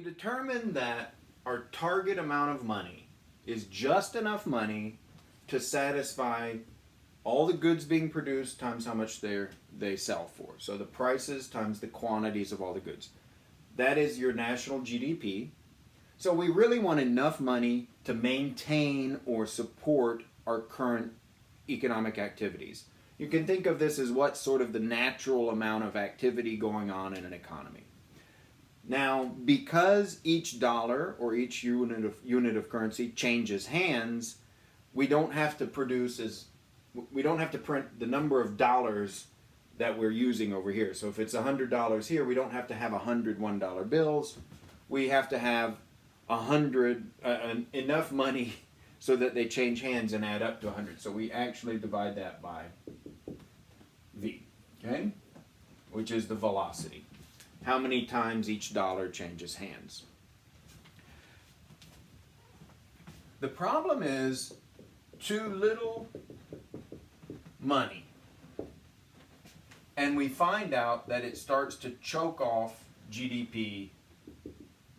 determine that our target amount of money is just enough money to satisfy all the goods being produced times how much they sell for. So the prices times the quantities of all the goods. That is your national GDP. So we really want enough money to maintain or support our current economic activities. You can think of this as what's sort of the natural amount of activity going on in an economy. Now, because each dollar or each unit of currency changes hands, we don't have to print the number of dollars that we're using over here. So if it's $100 here, we don't have to have 100 $1 bills. We have to have 100 enough money so that they change hands and add up to 100. So we actually divide that by V, okay? Which is the velocity. How many times each dollar changes hands. The problem is too little money. And we find out that it starts to choke off GDP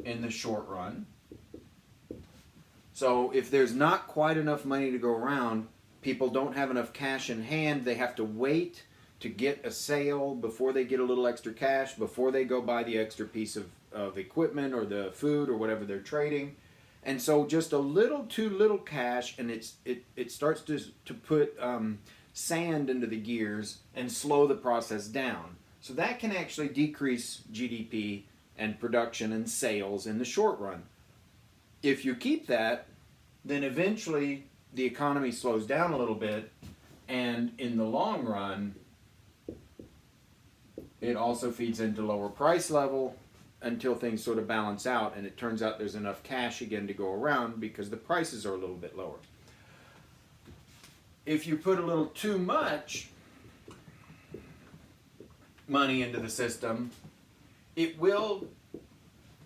in the short run. So if there's not quite enough money to go around, people don't have enough cash in hand, they have to wait to get a sale before they get a little extra cash, before they go buy the extra piece of equipment or the food or whatever they're trading. And so just a little too little cash, and it starts to put sand into the gears and slow the process down. So that can actually decrease GDP and production and sales in the short run. If you keep that, then eventually the economy slows down a little bit, and in the long run, it also feeds into lower price level until things sort of balance out, and it turns out there's enough cash again to go around because the prices are a little bit lower. If you put a little too much money into the system, it will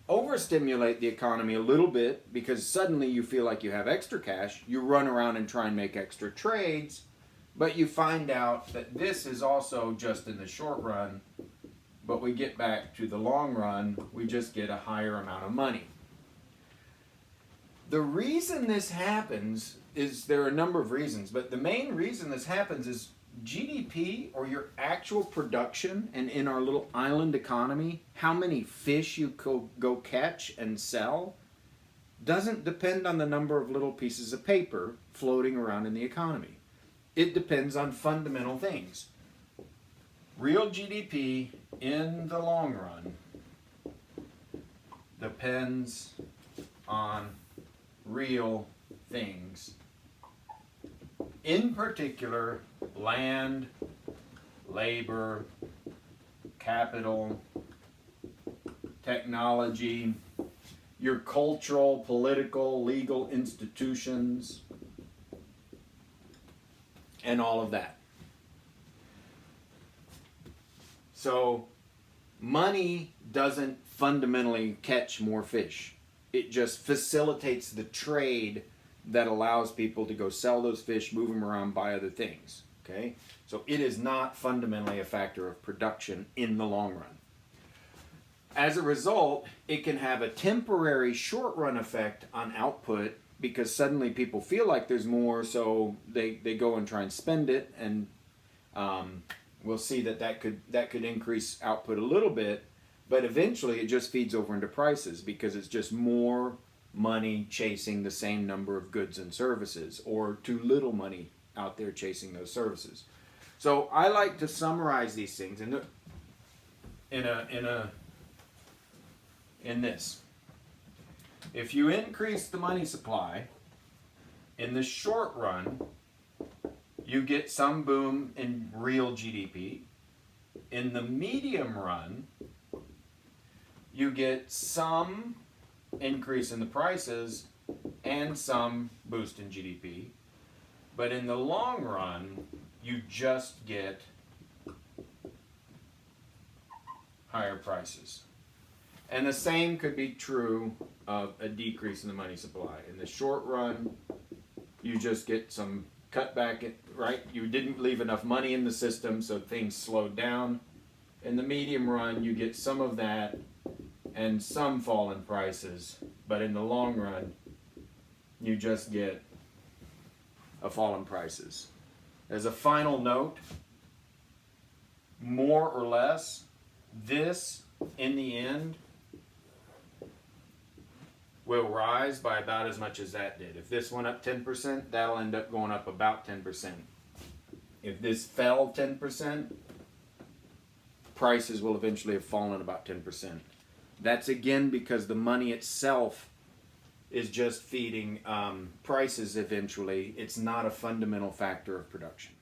overstimulate the economy a little bit because suddenly you feel like you have extra cash. You run around and try and make extra trades, but you find out that this is also just in the short run, but we get back to the long run, we just get a higher amount of money. The reason this happens is, there are a number of reasons, but the main reason this happens is GDP, or your actual production, and in our little island economy, how many fish you go catch and sell, doesn't depend on the number of little pieces of paper floating around in the economy. It depends on fundamental things. Real GDP in the long run depends on real things. In particular, land, labor, capital, technology, your cultural, political, legal institutions, and all of that. So, money doesn't fundamentally catch more fish. It just facilitates the trade that allows people to go sell those fish, move them around, buy other things. Okay? So it is not fundamentally a factor of production in the long run. As a result, it can have a temporary short-run effect on output because suddenly people feel like there's more, so they go and try and spend it, and we'll see that could increase output a little bit, but eventually it just feeds over into prices because it's just more money chasing the same number of goods and services, or too little money out there chasing those services. So I like to summarize these things in this. If you increase the money supply, in the short run, you get some boom in real GDP. In the medium run, you get some increase in the prices and some boost in GDP. But in the long run, you just get higher prices. And the same could be true of a decrease in the money supply. In the short run, you just get some cutback, right? You didn't leave enough money in the system, so things slowed down. In the medium run, you get some of that, and some fall in prices, but in the long run, you just get a fall in prices. As a final note, more or less, this, in the end, will rise by about as much as that did. If this went up 10%, that'll end up going up about 10%. If this fell 10%, prices will eventually have fallen about 10%. That's again because the money itself is just feeding prices eventually. It's not a fundamental factor of production.